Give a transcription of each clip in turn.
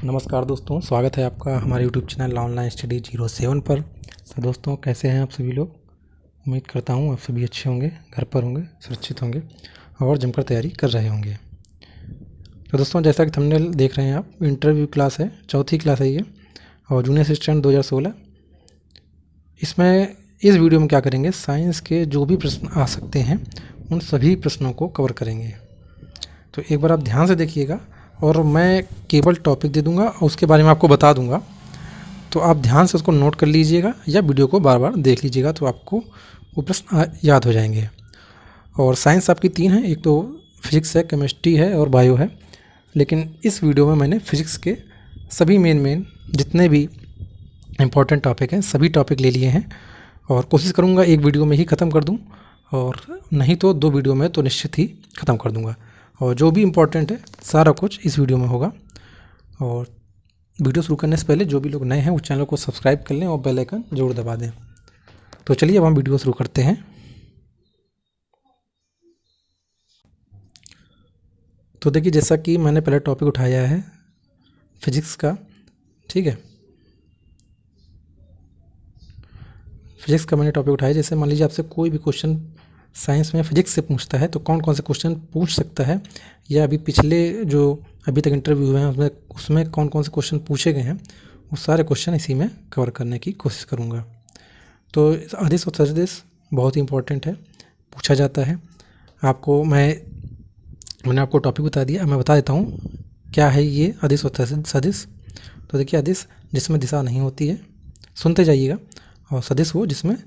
नमस्कार दोस्तों, स्वागत है आपका हमारे YouTube चैनल ऑनलाइन स्टडी 07 पर। तो दोस्तों, कैसे हैं आप सभी लोग। उम्मीद करता हूं आप सभी अच्छे होंगे, घर पर होंगे, सुरक्षित होंगे और जमकर तैयारी कर रहे होंगे। तो दोस्तों, जैसा कि थंबनेल देख रहे हैं आप, इंटरव्यू क्लास है, चौथी क्लास है ये, और जूनियर असिस्टेंट 2016। इसमें इस वीडियो में क्या करेंगे, साइंस के जो भी प्रश्न आ सकते हैं उन सभी प्रश्नों को कवर करेंगे। तो एक बार आप ध्यान से देखिएगा और मैं केवल टॉपिक दे दूंगा और उसके बारे में आपको बता दूंगा। तो आप ध्यान से उसको नोट कर लीजिएगा या वीडियो को बार बार देख लीजिएगा, तो आपको वो प्रश्न याद हो जाएंगे। और साइंस आपकी 3 है, एक तो फिजिक्स है, केमिस्ट्री है और बायो है। लेकिन इस वीडियो में मैंने फिजिक्स के सभी मेन जितने भी इम्पोर्टेंट टॉपिक हैं सभी टॉपिक ले लिए हैं, और कोशिश करूँगा एक वीडियो में ही ख़त्म कर दूँ, और नहीं तो 2 वीडियो में तो निश्चित ही ख़त्म कर दूँगा। और जो भी इम्पोर्टेंट है सारा कुछ इस वीडियो में होगा। और वीडियो शुरू करने से पहले जो भी लोग नए हैं उस चैनल को सब्सक्राइब कर लें और बेल आइकन जरूर दबा दें। तो चलिए अब हम वीडियो शुरू करते हैं। तो देखिए, जैसा कि मैंने पहले टॉपिक उठाया है फिजिक्स का, ठीक है, फिजिक्स का मैंने टॉपिक उठाया। जैसे मान लीजिए आपसे कोई भी क्वेश्चन साइंस में फिजिक्स से पूछता है तो कौन कौन से क्वेश्चन पूछ सकता है, या अभी पिछले जो अभी तक इंटरव्यू हुए हैं उसमें कौन कौन से क्वेश्चन पूछे गए हैं, वो सारे क्वेश्चन इसी में कवर करने की कोशिश करूँगा। तो अदिश और सदिश बहुत ही इंपॉर्टेंट है, पूछा जाता है। आपको मैंने आपको टॉपिक बता दिया, मैं बता देता हूँ क्या है ये अदिश और सदिश। तो देखिए, अदिश जिसमें दिशा नहीं होती है, सुनते जाइएगा, और सदिश वो जिसमें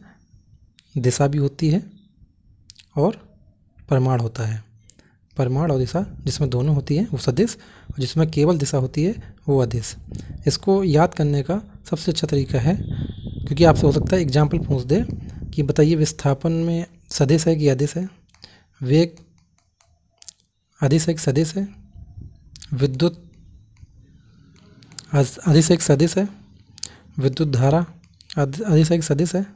दिशा भी होती है और परिमाण होता है। परिमाण और दिशा जिसमें दोनों होती है वो सदिश, और जिसमें केवल दिशा होती है वो अदिश। इसको याद करने का सबसे अच्छा तरीका है, क्योंकि आपसे हो सकता है एग्जाम्पल पूछ दे कि बताइए विस्थापन में सदिश है कि अदिश है, वेग अदिश है कि सदिश है, विद्युत अदिश है कि सदिश है, विद्युत धारा अदिश है कि सदिश है,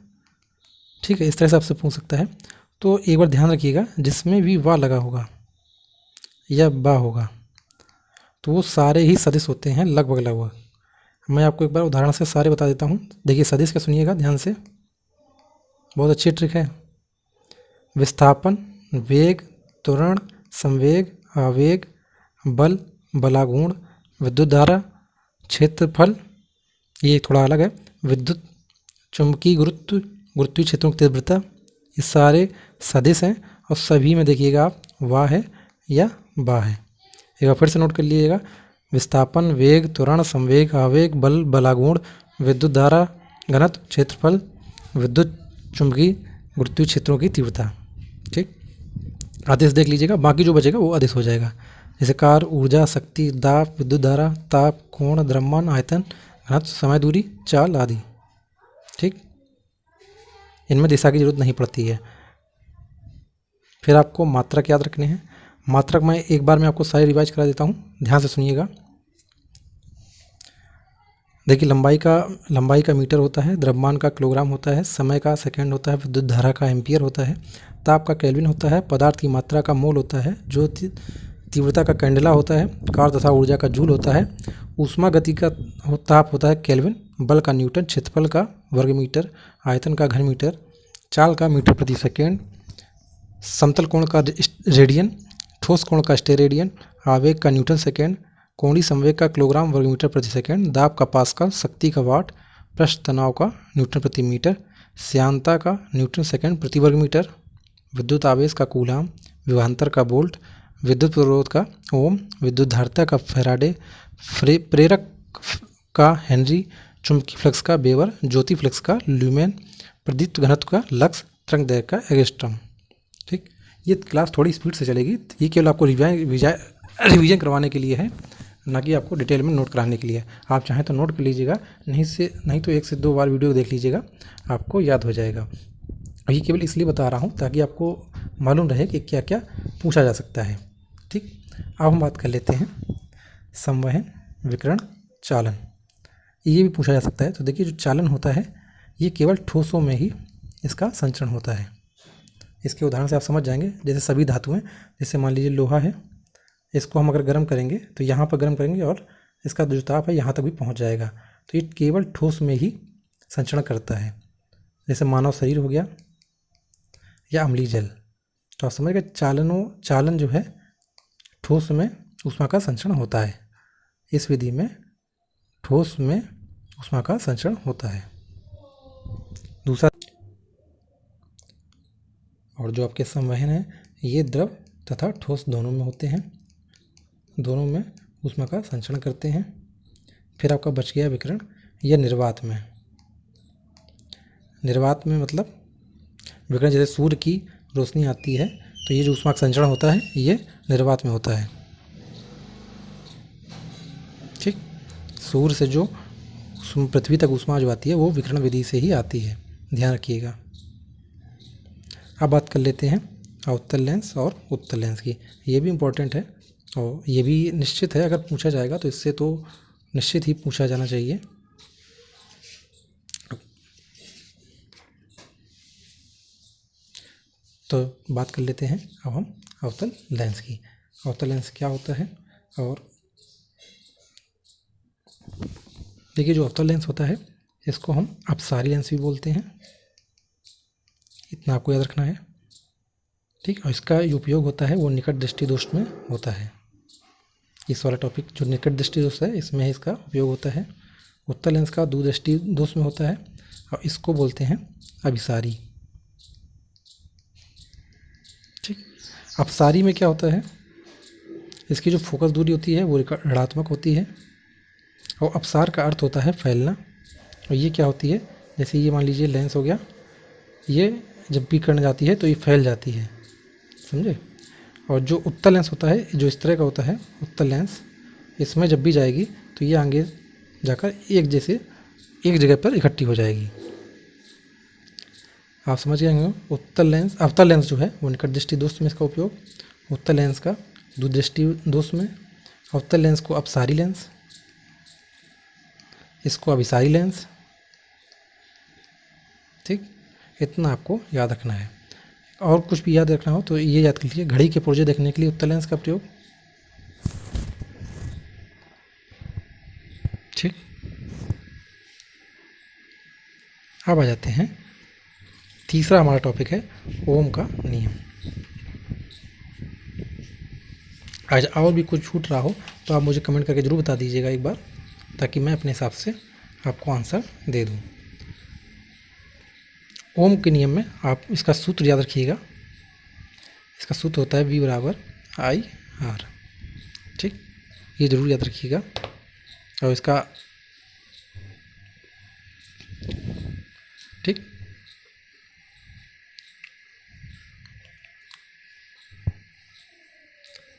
ठीक है। इस तरह से आपसे पूछ सकता है। तो एक बार ध्यान रखिएगा, जिसमें भी वा लगा होगा या बा होगा तो वो सारे ही सदिश होते हैं लगभग। मैं आपको एक बार उदाहरण से सारे बता देता हूँ। देखिए, सदिश का सुनिएगा ध्यान से, बहुत अच्छी ट्रिक है। विस्थापन, वेग, त्वरण, संवेग, आवेग, बल, बलागुण, विद्युत धारा, क्षेत्रफल, ये थोड़ा अलग है, विद्युत चुंबकीय गुरुत्वीय क्षेत्रों की तीव्रता, ये सारे सदिश हैं। और सभी में देखिएगा आप वाह है या बा है। एक बार फिर से नोट कर लीजिएगा, विस्थापन, वेग, त्वरण, संवेग, आवेग, बल, बलागुण, विद्युत धारा, घनत्व, क्षेत्रफल, विद्युत चुंबकीय गुरुत्वीय क्षेत्रों की तीव्रता, ठीक। आदेश देख लीजिएगा, बाकी जो बचेगा वो आदेश हो जाएगा। जैसे कार, ऊर्जा, शक्ति, दाब, विद्युत धारा, ताप, कोण, द्रव्यमान, आयतन, घनत्व, समय, दूरी, चाल आदि, ठीक। इनमें दिशा की जरूरत नहीं पड़ती है। फिर आपको मात्रक याद रखने हैं। मात्रक मैं एक बार में आपको सारे रिवाइज करा देता हूँ, ध्यान से सुनिएगा। देखिए, लंबाई का मीटर होता है, द्रव्यमान का किलोग्राम होता है, समय का सेकंड होता है, विद्युत धारा का एम्पियर होता है, ताप का केल्विन होता है, पदार्थ की मात्रा का मोल होता है, जो तीव्रता का कैंडेला होता है, कार्य तथा ऊर्जा का जूल होता है, ऊष्मा गति का ताप होता है केल्विन, बल का न्यूटन, क्षेत्रफल का वर्ग मीटर, आयतन का घन मीटर, चाल का मीटर प्रति सेकेंड, समतल कोण का रेडियन, ठोस कोण का स्टेरेडियन, आवेग का न्यूटन सेकेंड, कोणीय संवेग का किलोग्राम वर्ग मीटर प्रति सेकेंड, दाब का पास्कल, शक्ति का वाट, पृष्ठ तनाव का न्यूटन प्रति मीटर, श्यानता का न्यूटन सेकेंड प्रति वर्ग मीटर, विद्युत आवेश का कूलाम, विभवांतर का वोल्ट, विद्युत प्रतिरोध का ओम, विद्युत धारिता का फैराडे, प्रेरक का हेनरी, चुंबकीय फ्लक्स का वेबर, ज्योति फ्लक्स का ल्यूमेन, प्रदीप्त घनत्व का लक्स, तरंग दैर्घ्य का एंगस्ट्रॉम, ठीक। ये क्लास थोड़ी स्पीड से चलेगी, ये केवल आपको रिवीजन करवाने के लिए है, ना कि आपको डिटेल में नोट कराने के लिए। आप चाहें तो नोट कर लीजिएगा, नहीं तो 1 से 2 बार वीडियो देख लीजिएगा, आपको याद हो जाएगा। ये केवल इसलिए बता रहा हूँ ताकि आपको मालूम रहे कि क्या क्या पूछा जा सकता है, ठीक। अब हम बात कर लेते हैं संवहन, विकिरण, चालन। ये भी पूछा जा सकता है। तो देखिए, जो चालन होता है ये केवल ठोसों में ही इसका संचरण होता है। इसके उदाहरण से आप समझ जाएंगे। जैसे सभी धातुएं, जैसे मान लीजिए लोहा है, इसको हम अगर गर्म करेंगे तो यहाँ पर गर्म करेंगे और इसका जो ताप है यहाँ तक भी पहुँच जाएगा। तो ये केवल ठोस में ही संचरण करता है, जैसे मानव शरीर हो गया या अम्लीय जल। तो आप समझ गए, चालन जो है ठोस में ऊष्मा का संचरण होता है। इस विधि में ठोस में ऊष्मा का संचरण होता है। दूसरा, और जो आपके संवहन है ये द्रव तथा ठोस दोनों में होते हैं, दोनों में ऊष्मा का संचरण करते हैं। फिर आपका बच गया विकिरण, यह निर्वात में। निर्वात में मतलब विकिरण, जैसे सूर्य की रोशनी आती है तो ये जो ऊष्मा का संचरण होता है ये निर्वात में होता है। ठीक, सूर्य से जो पृथ्वी तक ऊष्मा जो आती है वो विकिरण विधि से ही आती है, ध्यान रखिएगा। अब बात कर लेते हैं अवतल लेंस और उत्तल लेंस की। ये भी इम्पोर्टेंट है और ये भी निश्चित है, अगर पूछा जाएगा तो इससे तो निश्चित ही पूछा जाना चाहिए। तो बात कर लेते हैं अब हम अवतल लेंस की। अवतल लेंस क्या होता है, और देखिए जो अवतल लेंस होता है इसको हम अपसारी लेंस भी बोलते हैं, इतना आपको याद रखना है। ठीक, और इसका जो उपयोग होता है वो निकट दृष्टि दोष में होता है। इस वाला टॉपिक जो निकट दृष्टि दोष है इसमें इसका उपयोग होता है। उत्तल लेंस का दूर दृष्टि दोष में होता है और इसको बोलते हैं अभिसारी। ठीक, अपसारी में क्या होता है, इसकी जो फोकस दूरी होती है वो ऋणात्मक होती है और अपसार का अर्थ होता है फैलना। और ये क्या होती है, जैसे ये मान लीजिए लेंस हो गया, ये जब भी करने जाती है तो ये फैल जाती है, समझे। और जो उत्तल लेंस होता है जो इस तरह का होता है उत्तल लेंस, इसमें जब भी जाएगी तो ये आगे जाकर एक जगह पर इकट्ठी हो जाएगी। आप समझ गए होंगे। उत्तल लेंस, अवतल लेंस जो है वो निकट दृष्टि दोष में इसका उपयोग, उत्तल लेंस का दूर दृष्टि दोष में। अवतल लेंस को अपसारी लेंस, इसको अभिसारी लेंस। ठीक, इतना आपको याद रखना है। और कुछ भी याद रखना हो तो ये याद कर लीजिए, घड़ी के पुर्जे देखने के लिए उत्तल लेंस का प्रयोग। ठीक, अब आ जाते हैं, तीसरा हमारा टॉपिक है ओम का नियम। आज और भी कुछ छूट रहा हो तो आप मुझे कमेंट करके ज़रूर बता दीजिएगा एक बार, ताकि मैं अपने हिसाब से आपको आंसर दे दूँ। ओम के नियम में आप इसका सूत्र याद रखिएगा। इसका सूत्र होता है V बराबर IR। ठीक, ये ज़रूर याद रखिएगा। और इसका ठीक,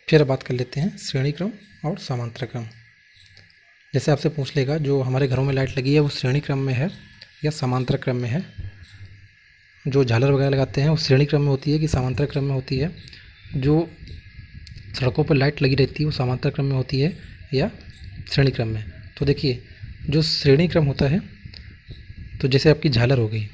फिर बात कर लेते हैं श्रेणी क्रम और समांतर क्रम। जैसे आपसे पूछ लेगा जो हमारे घरों में लाइट लगी है वो श्रेणी क्रम में है या समांतर क्रम में है। जो झालर वगैरह लगाते हैं वो श्रेणी क्रम में होती है कि समांतर क्रम में होती है। जो सड़कों पर लाइट लगी रहती है वो समांतर क्रम में होती है या श्रेणी क्रम में। तो देखिए जो श्रेणी क्रम होता है, तो जैसे आपकी झालर हो गई,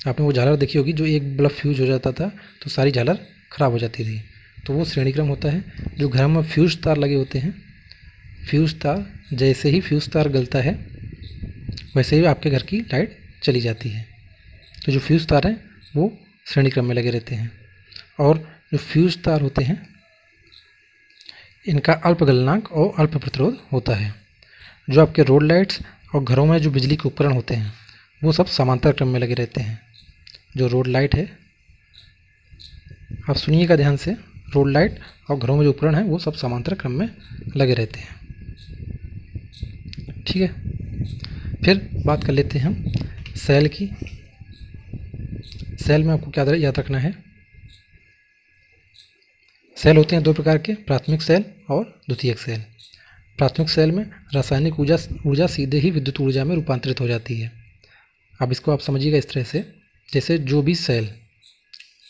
आपने वो झालर देखी होगी जो एक बल्ब फ्यूज हो जाता था तो सारी झालर ख़राब हो जाती थी, तो वो श्रेणी क्रम होता है। जो घर में फ्यूज तार लगे होते हैं, फ्यूज तार जैसे ही फ्यूज तार गलता है वैसे ही आपके घर की लाइट चली जाती है। तो जो फ्यूज तार हैं वो श्रेणी क्रम में लगे रहते हैं। और जो फ्यूज तार होते हैं इनका अल्प गलनांक और अल्प प्रतिरोध होता है। जो आपके रोड लाइट्स और घरों में जो बिजली के उपकरण होते हैं वो सब समांतर क्रम में लगे रहते हैं। जो रोड लाइट है, आप सुनिएगा ध्यान से, रोड लाइट और घरों में जो उपकरण हैं वो सब समांतर क्रम में लगे रहते हैं। ठीक है, फिर बात कर लेते हैं हम सेल की। सेल में आपको क्या याद रखना है, सेल होते हैं दो प्रकार के, प्राथमिक सेल और द्वितीयक सेल। प्राथमिक सेल में रासायनिक ऊर्जा सीधे ही विद्युत ऊर्जा में रूपांतरित हो जाती है। अब इसको आप समझिएगा इस तरह से, जैसे जो भी सेल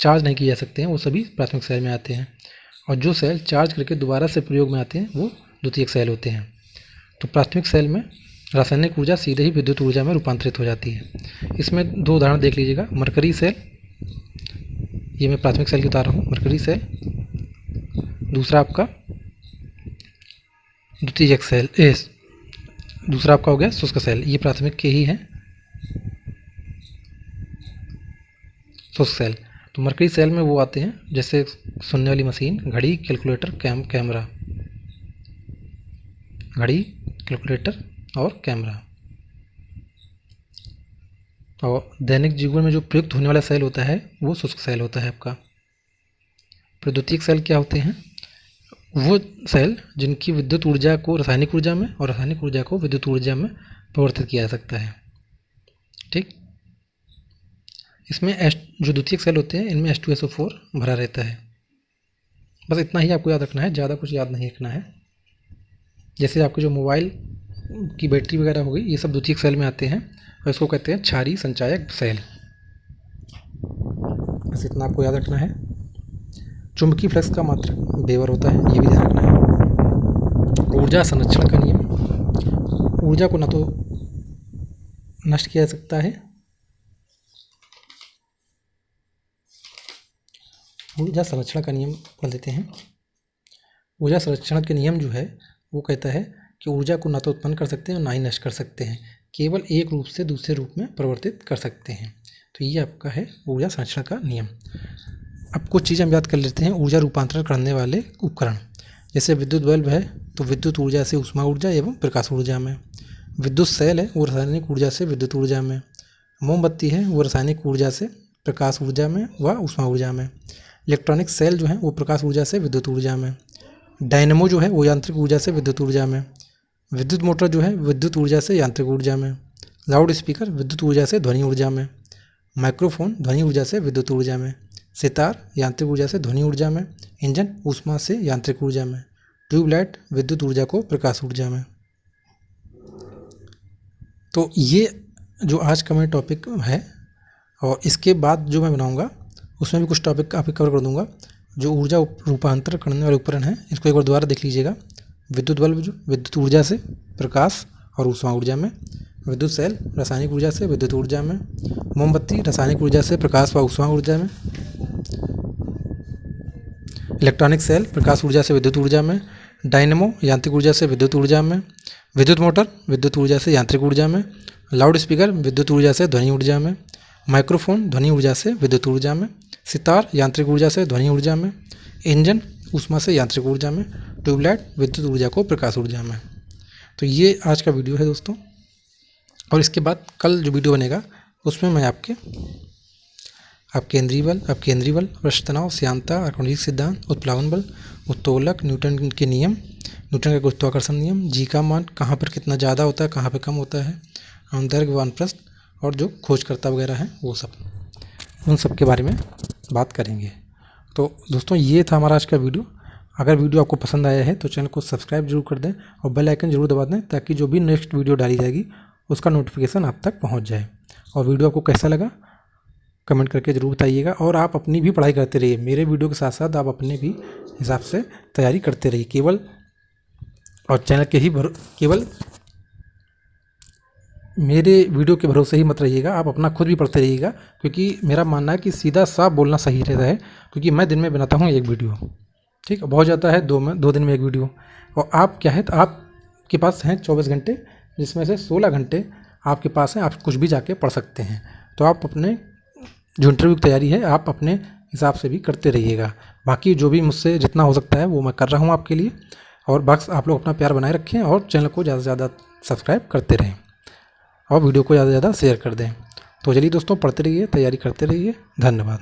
चार्ज नहीं किए जा सकते हैं वो सभी प्राथमिक सेल में आते हैं, और जो सेल चार्ज करके दोबारा से प्रयोग में आते हैं वो द्वितीयक सेल होते हैं। तो प्राथमिक सेल में रासायनिक ऊर्जा सीधे ही विद्युत ऊर्जा में रूपांतरित हो जाती है। इसमें दो उदाहरण देख लीजिएगा। मरकरी सेल, ये मैं प्राथमिक सेल की बता रहा हूँ, मरकरी सेल। दूसरा आपका द्वितीयक सेल दूसरा आपका हो गया शुष्क सेल, ये प्राथमिक के ही हैं शुष्क सेल। तो मरकरी सेल में वो आते हैं जैसे सुनने वाली मशीन, घड़ी, कैलकुलेटर, कैमरा, घड़ी, कैलकुलेटर और कैमरा। और दैनिक जीवन में जो प्रयुक्त होने वाला सेल होता है वो शुष्क सेल होता है आपका। प्रद्युतिक सेल क्या होते हैं? वो सेल जिनकी विद्युत ऊर्जा को रासायनिक ऊर्जा में और रासायनिक ऊर्जा को विद्युत ऊर्जा में परिवर्तित किया जा सकता है। ठीक, इसमें जो द्वितीयक सेल होते हैं इनमें H2SO4 भरा रहता है। बस इतना ही आपको याद रखना है, ज़्यादा कुछ याद नहीं रखना है। जैसे आपके जो मोबाइल की बैटरी वगैरह हो गई, ये सब द्वितीयक सेल में आते हैं और इसको कहते हैं क्षारीय संचायक सेल। बस इतना आपको याद रखना है। चुंबकीय फ्लक्स का मात्रक वेबर होता है, ये भी ध्यान रखना है। ऊर्जा संरक्षण का नियम, ऊर्जा को न तो नष्ट किया जा सकता है, ऊर्जा संरक्षण का नियम पढ़ लेते हैं। ऊर्जा संरक्षण के नियम जो है वो कहता है कि ऊर्जा को न तो उत्पन्न कर सकते हैं और ना ही नष्ट कर सकते हैं, केवल एक रूप से दूसरे रूप में परिवर्तित कर सकते हैं। तो ये आपका है ऊर्जा संरक्षण का नियम। अब कुछ चीज़ें हम याद कर लेते हैं। ऊर्जा रूपांतरण करने वाले उपकरण, जैसे विद्युत बल्ब है तो विद्युत ऊर्जा से ऊष्मा ऊर्जा एवं प्रकाश ऊर्जा में। विद्युत सेल है वो रासायनिक ऊर्जा से विद्युत ऊर्जा में। मोमबत्ती है वो रासायनिक ऊर्जा से प्रकाश ऊर्जा में व ऊष्मा ऊर्जा में। इलेक्ट्रॉनिक सेल जो है वो प्रकाश ऊर्जा से विद्युत ऊर्जा में। डायनेमो जो है वो यांत्रिक ऊर्जा से विद्युत ऊर्जा में। विद्युत मोटर जो है विद्युत ऊर्जा से यांत्रिक ऊर्जा में। लाउड स्पीकर विद्युत ऊर्जा से ध्वनि ऊर्जा में। माइक्रोफोन ध्वनि ऊर्जा से विद्युत ऊर्जा में। सितार यांत्रिक ऊर्जा से ध्वनि ऊर्जा में। इंजन ऊष्मा से यांत्रिक ऊर्जा में। ट्यूबलाइट विद्युत ऊर्जा को प्रकाश ऊर्जा में। तो ये जो आज का मेरा टॉपिक है, और इसके बाद जो मैं बनाऊंगा उसमें भी कुछ टॉपिक आपके कवर कर दूंगा। जो ऊर्जा रूपांतरण करने वाले उपकरण हैं इसको एक बार दोबारा देख लीजिएगा। विद्युत बल्ब जो विद्युत ऊर्जा से प्रकाश और ऊष्मा ऊर्जा में। विद्युत सेल रासायनिक ऊर्जा से विद्युत ऊर्जा में। मोमबत्ती रासायनिक ऊर्जा से प्रकाश व ऊष्मा ऊर्जा में। इलेक्ट्रॉनिक सेल प्रकाश ऊर्जा से विद्युत ऊर्जा में। डायनेमो यांत्रिक ऊर्जा से विद्युत ऊर्जा में। विद्युत मोटर विद्युत ऊर्जा से यांत्रिक ऊर्जा में। लाउड स्पीकर विद्युत ऊर्जा से ध्वनि ऊर्जा में। माइक्रोफोन ध्वनि ऊर्जा से विद्युत ऊर्जा में। सितार यांत्रिक ऊर्जा से ध्वनि ऊर्जा में। इंजन ऊष्मा से यांत्रिक ऊर्जा में। ट्यूबलाइट विद्युत ऊर्जा को प्रकाश ऊर्जा में। तो ये आज का वीडियो है दोस्तों, और इसके बाद कल जो वीडियो बनेगा उसमें मैं आप केंद्रीय बल, पृष्ठ तनाव, श्यानता, आकर्षण सिद्धांत, उत्प्लावन बल, उत्तोलक, न्यूटन के नियम, न्यूटन का गुरुत्वाकर्षण नियम, जी का मान कहाँ पर कितना ज़्यादा होता है, कहाँ पर कम होता है, दैर्घ्य व अनुप्रस्थ, और जो खोजकर्ता वगैरह हैं वो सब, उन सब के बारे में बात करेंगे। तो दोस्तों ये था हमारा आज का वीडियो। अगर वीडियो आपको पसंद आया है तो चैनल को सब्सक्राइब जरूर कर दें और बेल आइकन जरूर दबा दें, ताकि जो भी नेक्स्ट वीडियो डाली जाएगी उसका नोटिफिकेशन आप तक पहुंच जाए। और वीडियो आपको कैसा लगा कमेंट करके ज़रूर बताइएगा। और आप अपनी भी पढ़ाई करते रहिए, मेरे वीडियो के साथ साथ आप अपने भी हिसाब से तैयारी करते रहिए। और चैनल के ही केवल मेरे वीडियो के भरोसे ही मत रहिएगा, आप अपना खुद भी पढ़ते रहिएगा, क्योंकि मेरा मानना है कि सीधा साफ बोलना सही रहता है। क्योंकि मैं दिन में बनाता हूँ एक वीडियो, ठीक है, बहुत जाता है 2 दिन में एक वीडियो। और आप क्या है तो आपके पास हैं 24 घंटे, जिसमें से 16 घंटे आपके पास हैं, आप कुछ भी जाके पढ़ सकते हैं। तो आप अपने जो इंटरव्यू की तैयारी है आप अपने हिसाब से भी करते रहिएगा। बाकी जो भी मुझसे जितना हो सकता है वो मैं कर रहा हूँ आपके लिए। और बस आप लोग अपना प्यार बनाए रखें और चैनल को ज़्यादा से ज़्यादा सब्सक्राइब करते रहें और वीडियो को ज़्यादा से ज़्यादा शेयर कर दें। तो चलिए दोस्तों, पढ़ते रहिए, तैयारी करते रहिए। धन्यवाद।